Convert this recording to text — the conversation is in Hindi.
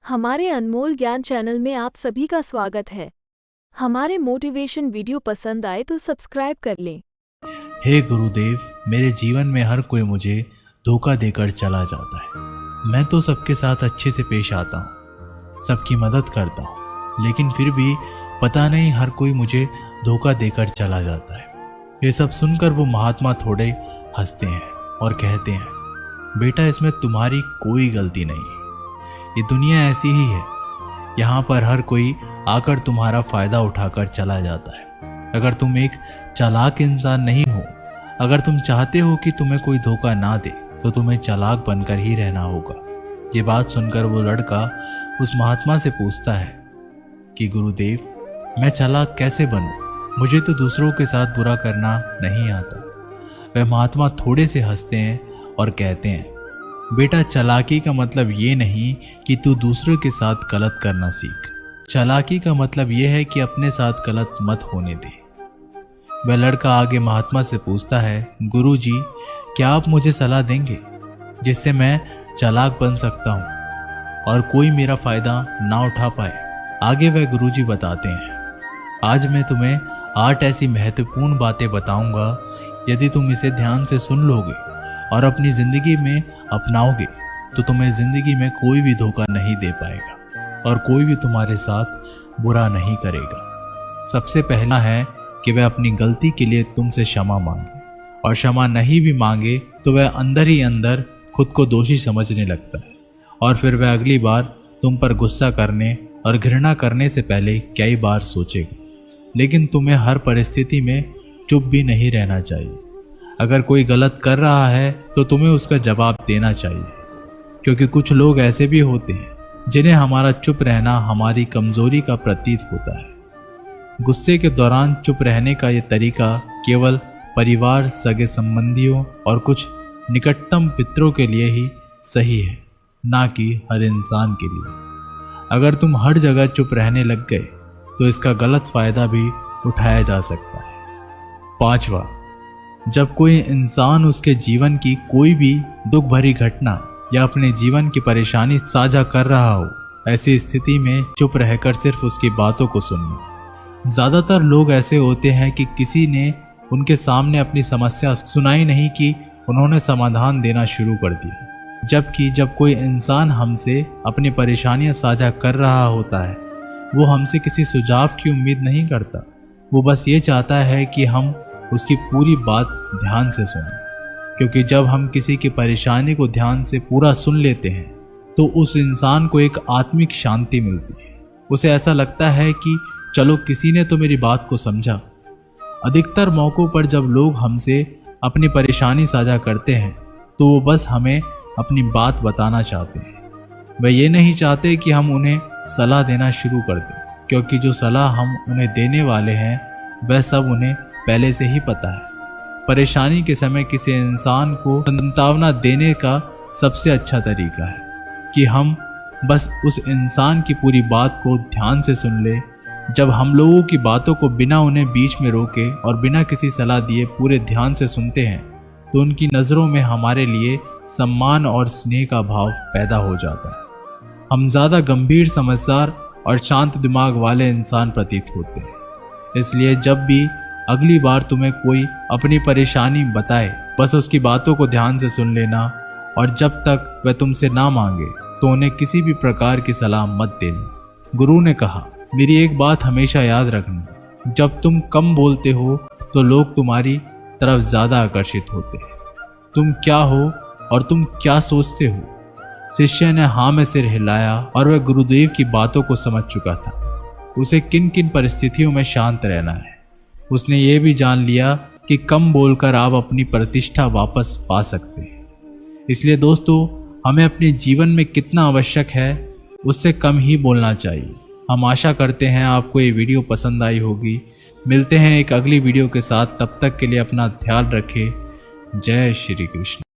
हमारे अनमोल ज्ञान चैनल में आप सभी का स्वागत है। हमारे मोटिवेशन वीडियो पसंद आए तो सब्सक्राइब कर लें। हे गुरुदेव, मेरे जीवन में हर कोई मुझे धोखा देकर चला जाता है। मैं तो सबके साथ अच्छे से पेश आता हूँ, सबकी मदद करता हूँ, लेकिन फिर भी पता नहीं हर कोई मुझे धोखा देकर चला जाता है। ये सब सुनकर वो महात्मा थोड़े हंसते हैं और कहते हैं, बेटा इसमें तुम्हारी कोई गलती नहीं है, ये दुनिया ऐसी ही है। यहाँ पर हर कोई आकर तुम्हारा फायदा उठाकर चला जाता है। अगर तुम एक चालाक इंसान नहीं हो, अगर तुम चाहते हो कि तुम्हें कोई धोखा ना दे, तो तुम्हें चालाक बनकर ही रहना होगा। ये बात सुनकर वो लड़का उस महात्मा से पूछता है कि गुरुदेव, मैं चालाक कैसे बनूं? मुझे तो दूसरों के साथ बुरा करना नहीं आता। वह महात्मा थोड़े से हंसते हैं और कहते हैं, बेटा चालाकी का मतलब ये नहीं कि तू दूसरों के साथ गलत करना सीख। चालाकी का मतलब यह है कि अपने साथ गलत मत होने दे। वह लड़का आगे महात्मा से पूछता है, गुरुजी, क्या आप मुझे सलाह देंगे जिससे मैं चालाक बन सकता हूँ और कोई मेरा फायदा ना उठा पाए? आगे वह गुरुजी बताते हैं, आज मैं तुम्हें 8 ऐसी महत्वपूर्ण बातें बताऊंगा। यदि तुम इसे ध्यान से सुन लोगे और अपनी जिंदगी में अपनाओगे तो तुम्हें जिंदगी में कोई भी धोखा नहीं दे पाएगा और कोई भी तुम्हारे साथ बुरा नहीं करेगा। सबसे पहला है कि वह अपनी गलती के लिए तुमसे क्षमा मांगे, और क्षमा नहीं भी मांगे तो वह अंदर ही अंदर खुद को दोषी समझने लगता है, और फिर वह अगली बार तुम पर गुस्सा करने और घृणा करने से पहले कई बार सोचेगा। लेकिन तुम्हें हर परिस्थिति में चुप भी नहीं रहना चाहिए। अगर कोई गलत कर रहा है तो तुम्हें उसका जवाब देना चाहिए, क्योंकि कुछ लोग ऐसे भी होते हैं जिन्हें हमारा चुप रहना हमारी कमजोरी का प्रतीत होता है। गुस्से के दौरान चुप रहने का ये तरीका केवल परिवार, सगे संबंधियों और कुछ निकटतम पितरों के लिए ही सही है, ना कि हर इंसान के लिए। अगर तुम हर जगह चुप रहने लग गए तो इसका गलत फायदा भी उठाया जा सकता है। 5वां, जब कोई इंसान उसके जीवन की कोई भी दुख भरी घटना या अपने जीवन की परेशानी साझा कर रहा हो, ऐसी स्थिति में चुप रहकर सिर्फ उसकी बातों को सुनना। ज़्यादातर लोग ऐसे होते हैं कि किसी ने उनके सामने अपनी समस्या सुनाई नहीं कि उन्होंने समाधान देना शुरू कर दिया। जबकि जब कोई इंसान हमसे अपनी परेशानियां साझा कर रहा होता है, वो हमसे किसी सुझाव की उम्मीद नहीं करता। वो बस ये चाहता है कि हम उसकी पूरी बात ध्यान से सुनें, क्योंकि जब हम किसी की परेशानी को ध्यान से पूरा सुन लेते हैं तो उस इंसान को एक आत्मिक शांति मिलती है। उसे ऐसा लगता है कि चलो किसी ने तो मेरी बात को समझा। अधिकतर मौक़ों पर जब लोग हमसे अपनी परेशानी साझा करते हैं तो वो बस हमें अपनी बात बताना चाहते हैं। वे ये नहीं चाहते कि हम उन्हें सलाह देना शुरू कर दें, क्योंकि जो सलाह हम उन्हें देने वाले हैं वह सब उन्हें पहले से ही पता है। परेशानी के समय किसी इंसान को सांत्वना देने का सबसे अच्छा तरीका है कि हम बस उस इंसान की पूरी बात को ध्यान से सुन ले। जब हम लोगों की बातों को बिना उन्हें बीच में रोके और बिना किसी सलाह दिए पूरे ध्यान से सुनते हैं तो उनकी नज़रों में हमारे लिए सम्मान और स्नेह का भाव पैदा हो जाता है। हम ज़्यादा गंभीर, समझदार और शांत दिमाग वाले इंसान प्रतीत होते हैं। इसलिए जब भी अगली बार तुम्हें कोई अपनी परेशानी बताए, बस उसकी बातों को ध्यान से सुन लेना, और जब तक वह तुमसे ना मांगे तो उन्हें किसी भी प्रकार की सलाह मत देना। गुरु ने कहा, मेरी एक बात हमेशा याद रखना, जब तुम कम बोलते हो तो लोग तुम्हारी तरफ ज़्यादा आकर्षित होते हैं। तुम क्या हो और तुम क्या सोचते हो? शिष्य ने हाँ में सिर हिलाया और वह गुरुदेव की बातों को समझ चुका था। उसे किन किन परिस्थितियों में शांत रहना है। उसने ये भी जान लिया कि कम बोलकर आप अपनी प्रतिष्ठा वापस पा सकते हैं। इसलिए दोस्तों, हमें अपने जीवन में कितना आवश्यक है उससे कम ही बोलना चाहिए। हम आशा करते हैं आपको ये वीडियो पसंद आई होगी। मिलते हैं एक अगली वीडियो के साथ, तब तक के लिए अपना ध्यान रखें। जय श्री कृष्ण।